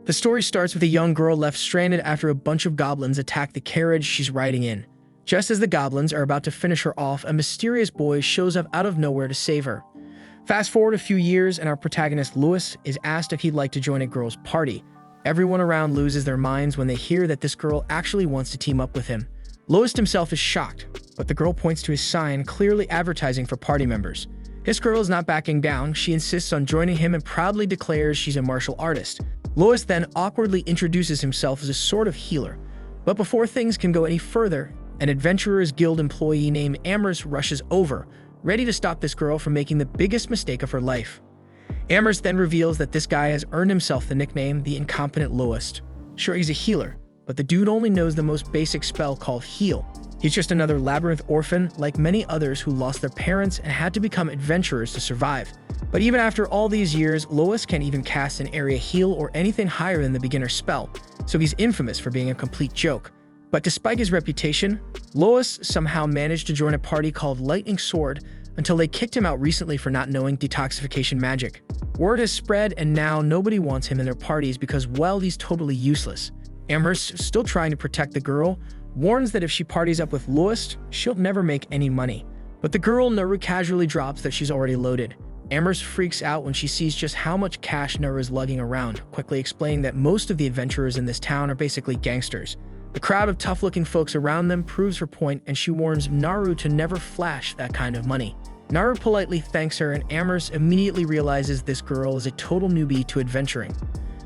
The story starts with a young girl left stranded after a bunch of goblins attack the carriage she's riding in. Just as the goblins are about to finish her off, a mysterious boy shows up out of nowhere to save her. Fast forward a few years, and our protagonist Lewis is asked if he'd like to join a girl's party. Everyone around loses their minds when they hear that this girl actually wants to team up with him. Lewis himself is shocked, but the girl points to his sign, clearly advertising for party members. This girl is not backing down. She insists on joining him and proudly declares she's a martial artist. Lewis then awkwardly introduces himself as a sort of healer. But before things can go any further, an Adventurers Guild employee named Amherst rushes over, ready to stop this girl from making the biggest mistake of her life. Amherst then reveals that this guy has earned himself the nickname the Incompetent Lowest. Sure, he's a healer, but the dude only knows the most basic spell called Heal. He's just another labyrinth orphan like many others who lost their parents and had to become adventurers to survive. But even after all these years, Lois can't even cast an area heal or anything higher than the beginner spell, so he's infamous for being a complete joke. But despite his reputation, Lois somehow managed to join a party called Lightning Sword until they kicked him out recently for not knowing detoxification magic. Word has spread and now nobody wants him in their parties because, well, he's totally useless. Amherst, still trying to protect the girl, warns that if she parties up with Lois, she'll never make any money. But the girl Naru casually drops that she's already loaded. Amherst freaks out when she sees just how much cash Naru is lugging around, quickly explaining that most of the adventurers in this town are basically gangsters. The crowd of tough-looking folks around them proves her point, and she warns Naru to never flash that kind of money. Naru politely thanks her, and Amherst immediately realizes this girl is a total newbie to adventuring.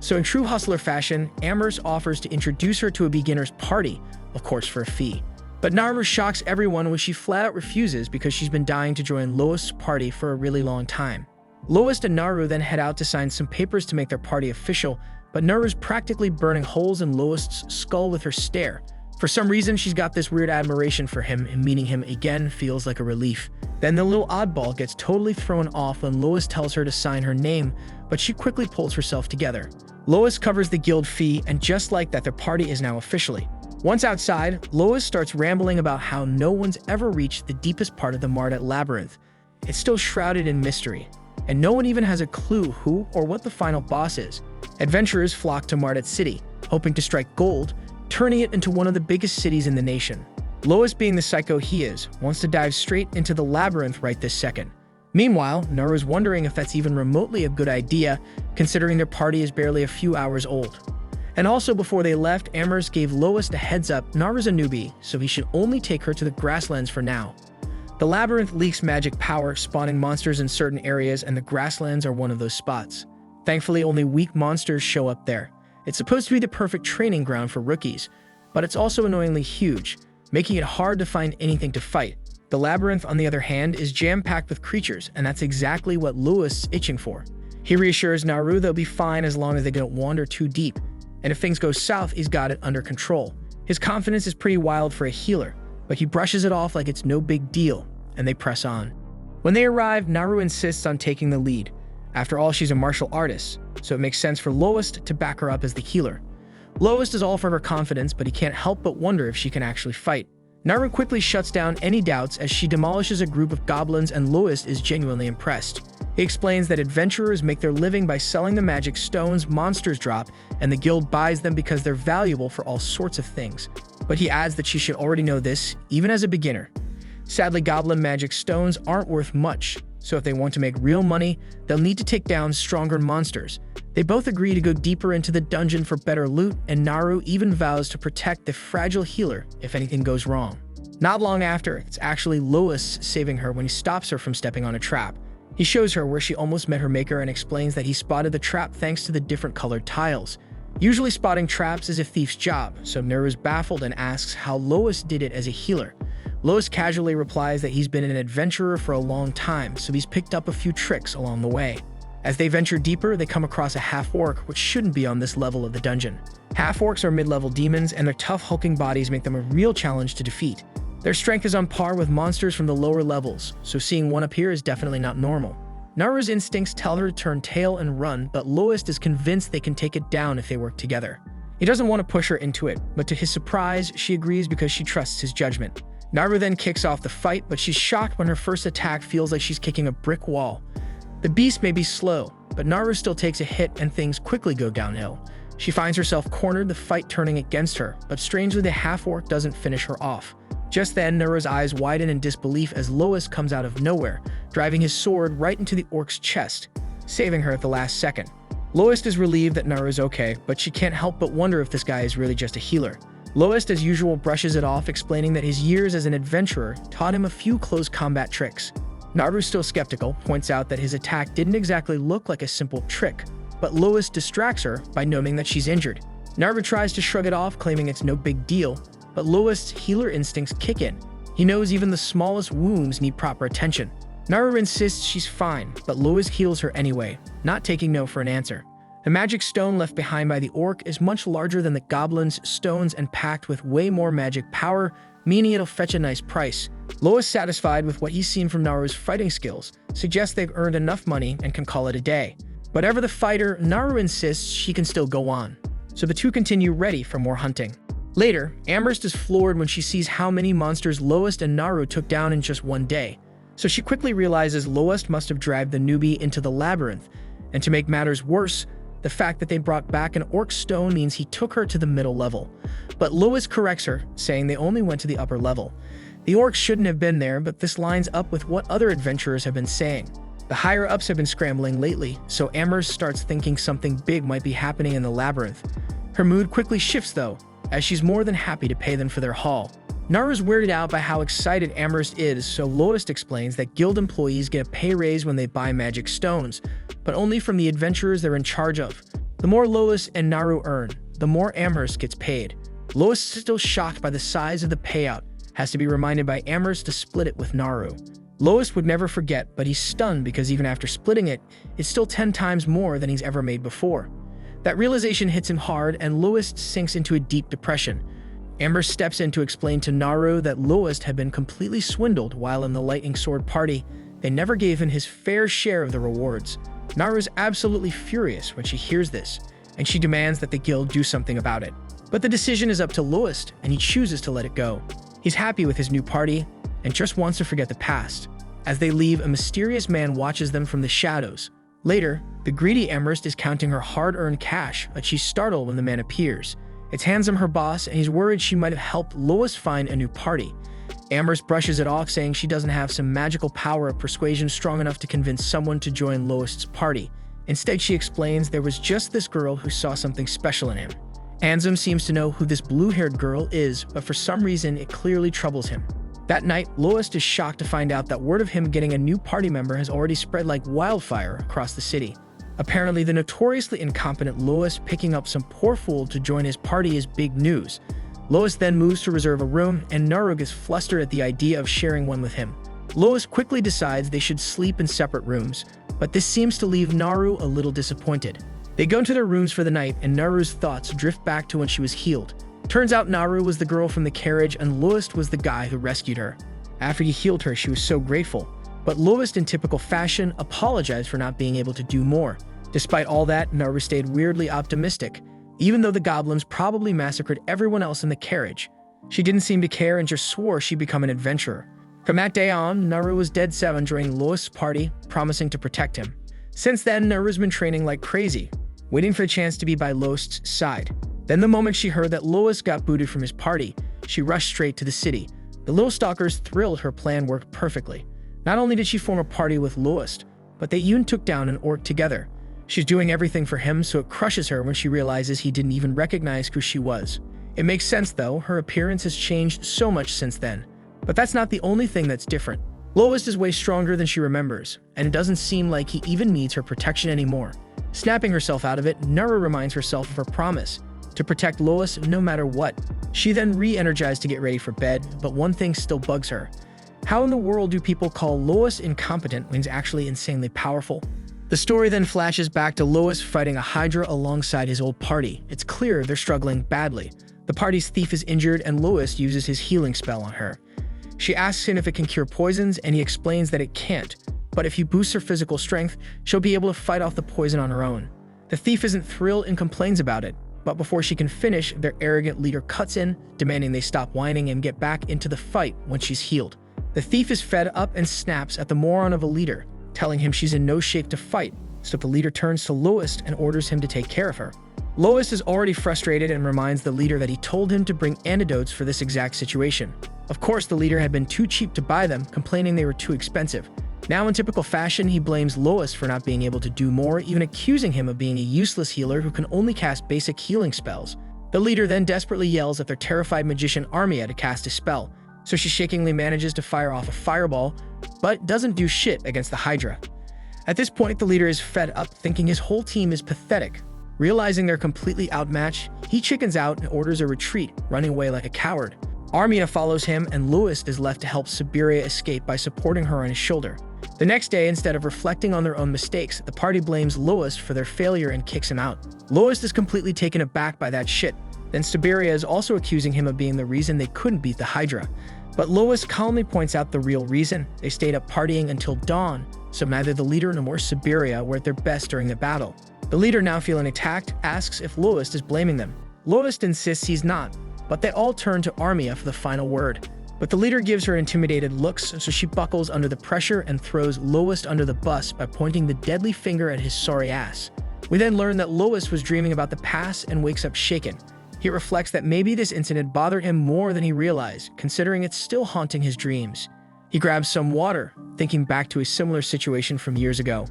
So in true hustler fashion, Amherst offers to introduce her to a beginner's party, of course for a fee. But Naru shocks everyone when she flat out refuses because she's been dying to join Lois' party for a really long time. Lois and Naru then head out to sign some papers to make their party official, but Naru's practically burning holes in Lois' skull with her stare. For some reason, she's got this weird admiration for him, and meeting him again feels like a relief. Then the little oddball gets totally thrown off when Lois tells her to sign her name, but she quickly pulls herself together. Lois covers the guild fee, and just like that, their party is now officially. Once outside, Lois starts rambling about how no one's ever reached the deepest part of the Mardet Labyrinth. It's still shrouded in mystery, and no one even has a clue who or what the final boss is. Adventurers flock to Mardet City, hoping to strike gold, turning it into one of the biggest cities in the nation. Lois, being the psycho he is, wants to dive straight into the labyrinth right this second. Meanwhile, Naru's wondering if that's even remotely a good idea, considering their party is barely a few hours old. And also, before they left, Amherst gave Lois the heads up Naru's a newbie, so he should only take her to the grasslands for now. The labyrinth leaks magic power, spawning monsters in certain areas, and the grasslands are one of those spots. Thankfully, only weak monsters show up there. It's supposed to be the perfect training ground for rookies, but it's also annoyingly huge, making it hard to find anything to fight. The labyrinth, on the other hand, is jam-packed with creatures, and that's exactly what Lewis is itching for. He reassures Naru they'll be fine as long as they don't wander too deep, and if things go south, he's got it under control. His confidence is pretty wild for a healer, but he brushes it off like it's no big deal, and they press on. When they arrive, Naru insists on taking the lead. After all, she's a martial artist, so it makes sense for Lois to back her up as the healer. Lois does all for her confidence, but he can't help but wonder if she can actually fight. Naru quickly shuts down any doubts as she demolishes a group of goblins, and Lois is genuinely impressed. He explains that adventurers make their living by selling the magic stones monsters drop, and the guild buys them because they're valuable for all sorts of things. But he adds that she should already know this, even as a beginner. Sadly, goblin magic stones aren't worth much, so if they want to make real money, they'll need to take down stronger monsters. They both agree to go deeper into the dungeon for better loot, and Naru even vows to protect the fragile healer if anything goes wrong. Not long after, it's actually Lois saving her when he stops her from stepping on a trap. He shows her where she almost met her maker and explains that he spotted the trap thanks to the different colored tiles. Usually spotting traps is a thief's job, so Naru is baffled and asks how Lois did it as a healer. Lois casually replies that he's been an adventurer for a long time, so he's picked up a few tricks along the way. As they venture deeper, they come across a half-orc, which shouldn't be on this level of the dungeon. Half-orcs are mid-level demons, and their tough, hulking bodies make them a real challenge to defeat. Their strength is on par with monsters from the lower levels, so seeing one appear is definitely not normal. Naru's instincts tell her to turn tail and run, but Lois is convinced they can take it down if they work together. He doesn't want to push her into it, but to his surprise, she agrees because she trusts his judgment. Naru then kicks off the fight, but she's shocked when her first attack feels like she's kicking a brick wall. The beast may be slow, but Naru still takes a hit and things quickly go downhill. She finds herself cornered, the fight turning against her, but strangely the half-orc doesn't finish her off. Just then, Naru's eyes widen in disbelief as Lois comes out of nowhere, driving his sword right into the orc's chest, saving her at the last second. Lois is relieved that Naru's okay, but she can't help but wonder if this guy is really just a healer. Lois, as usual, brushes it off, explaining that his years as an adventurer taught him a few close combat tricks. Naru, still skeptical, points out that his attack didn't exactly look like a simple trick, but Lois distracts her by noting that she's injured. Naru tries to shrug it off, claiming it's no big deal, but Lois' healer instincts kick in. He knows even the smallest wounds need proper attention. Naru insists she's fine, but Lois heals her anyway, not taking no for an answer. The magic stone left behind by the orc is much larger than the goblin's stones and packed with way more magic power, meaning it'll fetch a nice price. Lois, satisfied with what he's seen from Naru's fighting skills, suggests they've earned enough money and can call it a day. But ever the fighter, Naru insists she can still go on, so the two continue, ready for more hunting. Later, Amherst is floored when she sees how many monsters Lois and Naru took down in just one day. So she quickly realizes Lois must have dragged the newbie into the labyrinth, and to make matters worse, the fact that they brought back an orc stone means he took her to the middle level. But Lois corrects her, saying they only went to the upper level. The orcs shouldn't have been there, but this lines up with what other adventurers have been saying. The higher-ups have been scrambling lately, so Amherst starts thinking something big might be happening in the labyrinth. Her mood quickly shifts though, as she's more than happy to pay them for their haul. Naru's weirded out by how excited Amherst is, so Lotus explains that guild employees get a pay raise when they buy magic stones, but only from the adventurers they're in charge of. The more Lois and Naru earn, the more Amherst gets paid. Lois, still shocked by the size of the payout, has to be reminded by Amherst to split it with Naru. Lois would never forget, but he's stunned because even after splitting it, it's still 10 times more than he's ever made before. That realization hits him hard, and Lois sinks into a deep depression. Amherst steps in to explain to Naru that Lois had been completely swindled while in the Lightning Sword party. They never gave him his fair share of the rewards. Naru's absolutely furious when she hears this, and she demands that the guild do something about it. But the decision is up to Lois, and he chooses to let it go. He's happy with his new party, and just wants to forget the past. As they leave, a mysterious man watches them from the shadows. Later, the greedy Amherst is counting her hard-earned cash, but she's startled when the man appears. It's Handsome, her boss, and he's worried she might have helped Lois find a new party. Amherst brushes it off, saying she doesn't have some magical power of persuasion strong enough to convince someone to join Lois's party. Instead, she explains there was just this girl who saw something special in him. Handsome seems to know who this blue-haired girl is, but for some reason, it clearly troubles him. That night, Lois is shocked to find out that word of him getting a new party member has already spread like wildfire across the city. Apparently, the notoriously incompetent Lois picking up some poor fool to join his party is big news. Lois then moves to reserve a room, and Naru gets flustered at the idea of sharing one with him. Lois quickly decides they should sleep in separate rooms, but this seems to leave Naru a little disappointed. They go into their rooms for the night, and Naru's thoughts drift back to when she was healed. Turns out Naru was the girl from the carriage, and Lois was the guy who rescued her. After he healed her, she was so grateful. But Lois, in typical fashion, apologized for not being able to do more. Despite all that, Naru stayed weirdly optimistic, even though the goblins probably massacred everyone else in the carriage. She didn't seem to care and just swore she'd become an adventurer. From that day on, Naru was dead set on joining Lois' party, promising to protect him. Since then, Naru's been training like crazy, waiting for the chance to be by Lois' side. Then the moment she heard that Lois got booted from his party, she rushed straight to the city. The little stalkers thrilled her plan worked perfectly. Not only did she form a party with Lois, but they even took down an orc together. She's doing everything for him, so it crushes her when she realizes he didn't even recognize who she was. It makes sense though, her appearance has changed so much since then. But that's not the only thing that's different. Lois is way stronger than she remembers, and it doesn't seem like he even needs her protection anymore. Snapping herself out of it, Naru reminds herself of her promise to protect Lois no matter what. She then re-energized to get ready for bed, but one thing still bugs her. How in the world do people call Lois incompetent when he's actually insanely powerful? The story then flashes back to Lois fighting a Hydra alongside his old party. It's clear they're struggling badly. The party's thief is injured, and Lois uses his healing spell on her. She asks him if it can cure poisons, and he explains that it can't, but if he boosts her physical strength, she'll be able to fight off the poison on her own. The thief isn't thrilled and complains about it, but before she can finish, their arrogant leader cuts in, demanding they stop whining and get back into the fight when she's healed. The thief is fed up and snaps at the moron of a leader, telling him she's in no shape to fight, so the leader turns to Lois and orders him to take care of her. Lois is already frustrated and reminds the leader that he told him to bring antidotes for this exact situation. Of course, the leader had been too cheap to buy them, complaining they were too expensive. Now, in typical fashion, he blames Lois for not being able to do more, even accusing him of being a useless healer who can only cast basic healing spells. The leader then desperately yells at their terrified magician Armia to cast a spell, so she shakingly manages to fire off a fireball, but doesn't do shit against the Hydra. At this point, the leader is fed up, thinking his whole team is pathetic. Realizing they're completely outmatched, he chickens out and orders a retreat, running away like a coward. Armia follows him, and Lewis is left to help Siberia escape by supporting her on his shoulder. The next day, instead of reflecting on their own mistakes, the party blames Lois for their failure and kicks him out. Lois is completely taken aback by that shit. Then Siberia is also accusing him of being the reason they couldn't beat the Hydra. But Lois calmly points out the real reason. They stayed up partying until dawn, so neither the leader nor Siberia were at their best during the battle. The leader, now feeling attacked, asks if Lois is blaming them. Lois insists he's not, but they all turn to Armia for the final word. But the leader gives her intimidated looks, so she buckles under the pressure and throws Lois under the bus by pointing the deadly finger at his sorry ass. We then learn that Lois was dreaming about the past and wakes up shaken. He reflects that maybe this incident bothered him more than he realized, considering it's still haunting his dreams. He grabs some water, thinking back to a similar situation from years ago.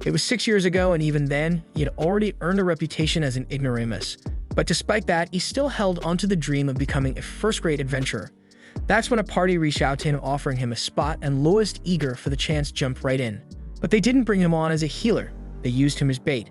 It was 6 years ago, and even then, he had already earned a reputation as an ignoramus. But despite that, he still held onto the dream of becoming a first-rate adventurer. That's when a party reached out to him offering him a spot, and Lois, eager for the chance, jumped right in. But they didn't bring him on as a healer. They used him as bait.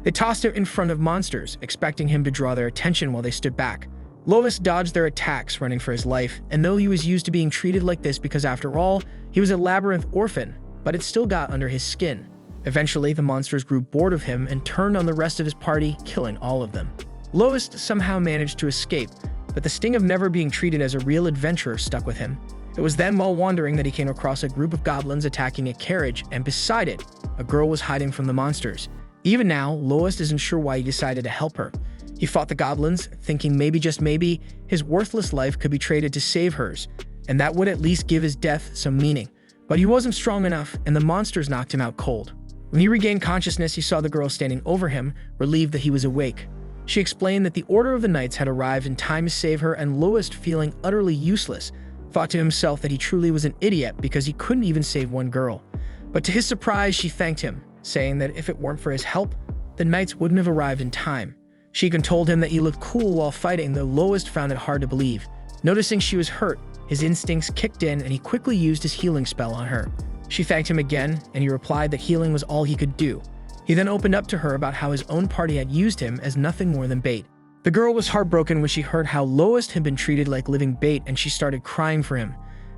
They tossed him in front of monsters, expecting him to draw their attention while they stood back. Lois dodged their attacks, running for his life, and though he was used to being treated like this because after all, he was a labyrinth orphan, but it still got under his skin. Eventually, the monsters grew bored of him and turned on the rest of his party, killing all of them. Lois somehow managed to escape, but the sting of never being treated as a real adventurer stuck with him. It was then while wandering that he came across a group of goblins attacking a carriage, and beside it, a girl was hiding from the monsters. Even now, Lois isn't sure why he decided to help her. He fought the goblins, thinking maybe, just maybe, his worthless life could be traded to save hers, and that would at least give his death some meaning. But he wasn't strong enough, and the monsters knocked him out cold. When he regained consciousness, he saw the girl standing over him, relieved that he was awake. She explained that the Order of the Knights had arrived in time to save her, and Lois, feeling utterly useless, thought to himself that he truly was an idiot because he couldn't even save one girl. But to his surprise, she thanked him, saying that if it weren't for his help, the Knights wouldn't have arrived in time. She even told him that he looked cool while fighting, though Lois found it hard to believe. Noticing she was hurt, his instincts kicked in and he quickly used his healing spell on her. She thanked him again, and he replied that healing was all he could do. He then opened up to her about how his own party had used him as nothing more than bait. The girl was heartbroken when she heard how Lois had been treated like living bait, and she started crying for him.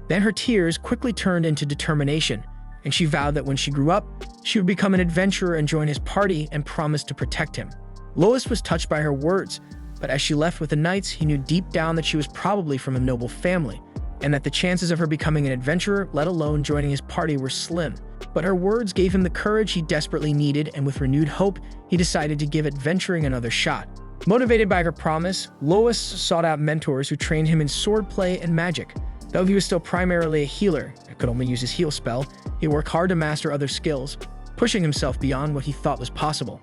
Then her tears quickly turned into determination, and she vowed that when she grew up, she would become an adventurer and join his party, and promised to protect him. Lois was touched by her words, but as she left with the Knights, he knew deep down that she was probably from a noble family, and that the chances of her becoming an adventurer, let alone joining his party, were slim. But her words gave him the courage he desperately needed, and with renewed hope, he decided to give adventuring another shot. Motivated by her promise, Lois sought out mentors who trained him in swordplay and magic. Though he was still primarily a healer and could only use his heal spell, he worked hard to master other skills, pushing himself beyond what he thought was possible.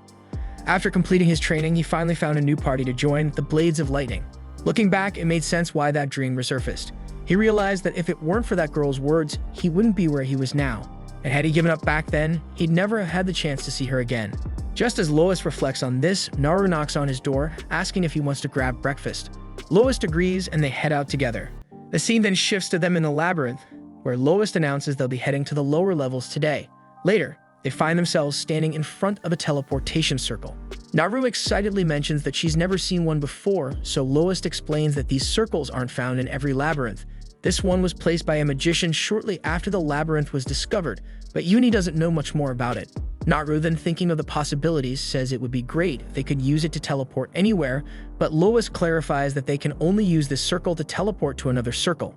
After completing his training, he finally found a new party to join, the Blades of Lightning. Looking back, it made sense why that dream resurfaced. He realized that if it weren't for that girl's words, he wouldn't be where he was now. And had he given up back then, he'd never have had the chance to see her again. Just as Lois reflects on this, Naru knocks on his door, asking if he wants to grab breakfast. Lois agrees, and they head out together. The scene then shifts to them in the labyrinth, where Lois announces they'll be heading to the lower levels today. Later, they find themselves standing in front of a teleportation circle. Naru excitedly mentions that she's never seen one before, so Lois explains that these circles aren't found in every labyrinth. This one was placed by a magician shortly after the labyrinth was discovered, but Uni doesn't know much more about it. Naru, then thinking of the possibilities, says it would be great if they could use it to teleport anywhere, but Lois clarifies that they can only use this circle to teleport to another circle.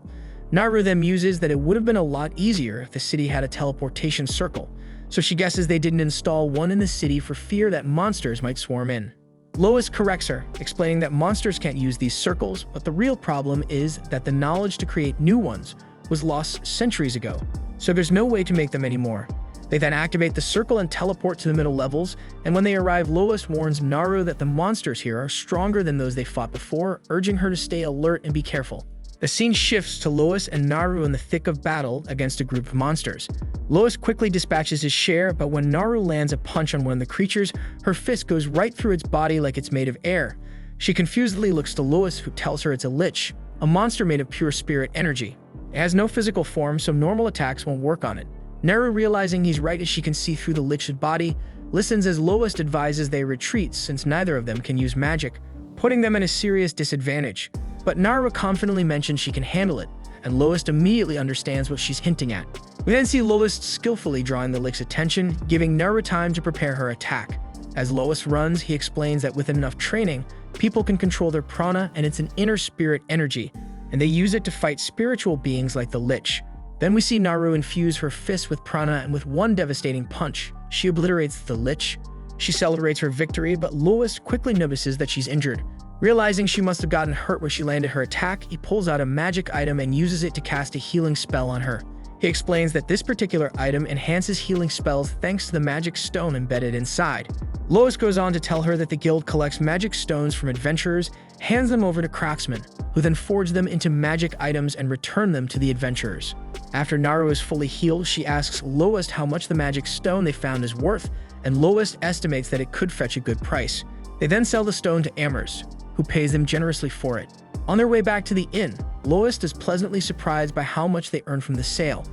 Naru then muses that it would have been a lot easier if the city had a teleportation circle, so she guesses they didn't install one in the city for fear that monsters might swarm in. Lois corrects her, explaining that monsters can't use these circles, but the real problem is that the knowledge to create new ones was lost centuries ago, so there's no way to make them anymore. They then activate the circle and teleport to the middle levels, and when they arrive, Lois warns Naru that the monsters here are stronger than those they fought before, urging her to stay alert and be careful. The scene shifts to Lois and Naru in the thick of battle against a group of monsters. Lois quickly dispatches his share, but when Naru lands a punch on one of the creatures, her fist goes right through its body like it's made of air. She confusedly looks to Lois, who tells her it's a lich, a monster made of pure spirit energy. It has no physical form, so normal attacks won't work on it. Naru, realizing he's right as she can see through the lich's body, listens as Lois advises they retreat since neither of them can use magic, putting them in a serious disadvantage. But Naru confidently mentions she can handle it, and Lois immediately understands what she's hinting at. We then see Lois skillfully drawing the lich's attention, giving Naru time to prepare her attack. As Lois runs, he explains that with enough training, people can control their prana, and it's an inner spirit energy, and they use it to fight spiritual beings like the lich. Then we see Naru infuse her fist with prana, and with one devastating punch, she obliterates the lich. She celebrates her victory, but Lois quickly notices that she's injured. Realizing she must have gotten hurt where she landed her attack, he pulls out a magic item and uses it to cast a healing spell on her. He explains that this particular item enhances healing spells thanks to the magic stone embedded inside. Lois goes on to tell her that the guild collects magic stones from adventurers, hands them over to craftsmen, who then forge them into magic items and return them to the adventurers. After Naru is fully healed, she asks Lois how much the magic stone they found is worth, and Lois estimates that it could fetch a good price. They then sell the stone to Amherst, who pays them generously for it. On their way back to the inn, Lois is pleasantly surprised by how much they earn from the sale.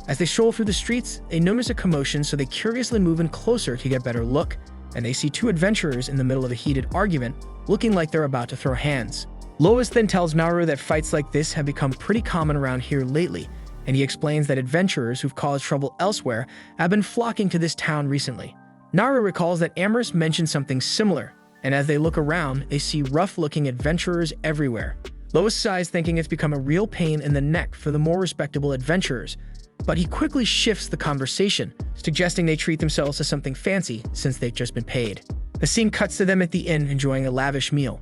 As they stroll through the streets, they notice a commotion, so they curiously move in closer to get a better look, and they see two adventurers in the middle of a heated argument, looking like they're about to throw hands. Lois then tells Naru that fights like this have become pretty common around here lately, and he explains that adventurers who've caused trouble elsewhere have been flocking to this town recently. Naru recalls that Amherst mentioned something similar, and as they look around, they see rough-looking adventurers everywhere. Lois sighs, thinking it's become a real pain in the neck for the more respectable adventurers, but he quickly shifts the conversation, suggesting they treat themselves to something fancy since they've just been paid. The scene cuts to them at the inn enjoying a lavish meal.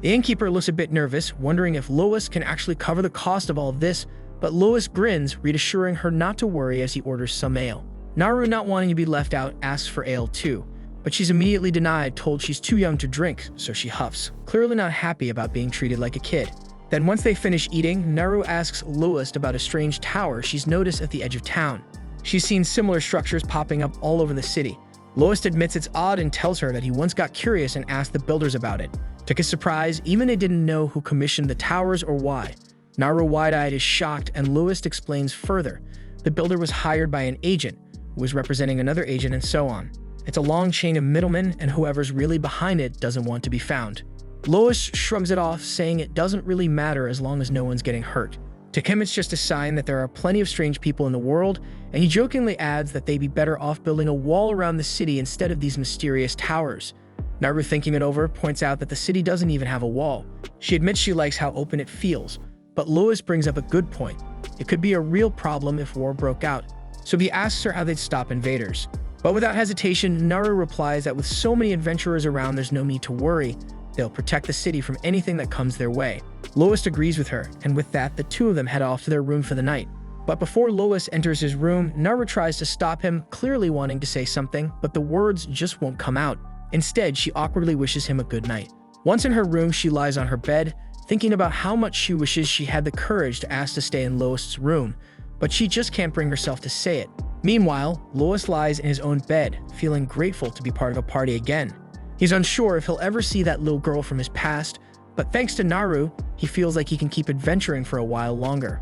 The innkeeper looks a bit nervous, wondering if Lois can actually cover the cost of all of this, but Lois grins, reassuring her not to worry as he orders some ale. Naru, not wanting to be left out, asks for ale too, but she's immediately denied, told she's too young to drink, so she huffs, clearly not happy about being treated like a kid. Then once they finish eating, Naru asks Lois about a strange tower she's noticed at the edge of town. She's seen similar structures popping up all over the city. Lois admits it's odd and tells her that he once got curious and asked the builders about it. To his surprise, even they didn't know who commissioned the towers or why. Naru, wide-eyed, is shocked, and Lois explains further. The builder was hired by an agent, who was representing another agent, and so on. It's a long chain of middlemen, and whoever's really behind it doesn't want to be found. Lois shrugs it off, saying it doesn't really matter as long as no one's getting hurt. To him, it's just a sign that there are plenty of strange people in the world, and he jokingly adds that they'd be better off building a wall around the city instead of these mysterious towers. Naru, thinking it over, points out that the city doesn't even have a wall. She admits she likes how open it feels, but Lois brings up a good point. It could be a real problem if war broke out, so he asks her how they'd stop invaders. But without hesitation, Naru replies that with so many adventurers around, there's no need to worry. They'll protect the city from anything that comes their way. Lois agrees with her, and with that, the two of them head off to their room for the night. But before Lois enters his room, Naru tries to stop him, clearly wanting to say something, but the words just won't come out. Instead, she awkwardly wishes him a good night. Once in her room, she lies on her bed, thinking about how much she wishes she had the courage to ask to stay in Lois' room, but she just can't bring herself to say it. Meanwhile, Lois lies in his own bed, feeling grateful to be part of a party again. He's unsure if he'll ever see that little girl from his past, but thanks to Naru, he feels like he can keep adventuring for a while longer.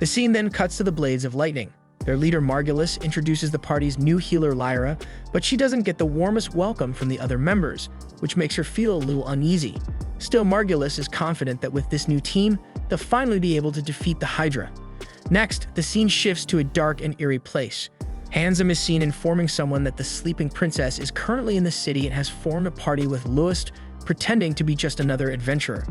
The scene then cuts to the Blades of Lightning. Their leader Margulis introduces the party's new healer Lyra, but she doesn't get the warmest welcome from the other members, which makes her feel a little uneasy. Still, Margulis is confident that with this new team, they'll finally be able to defeat the Hydra. Next, the scene shifts to a dark and eerie place. Handsome is seen informing someone that the sleeping princess is currently in the city and has formed a party with Lois, pretending to be just another adventurer.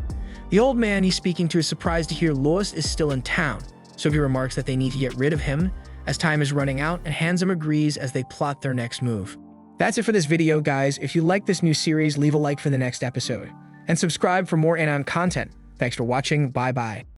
The old man he's speaking to is surprised to hear Lois is still in town, so he remarks that they need to get rid of him, as time is running out, and Handsome agrees as they plot their next move. That's it for this video, guys. If you like this new series, leave a like for the next episode, and subscribe for more Anon content. Thanks for watching. Bye-bye.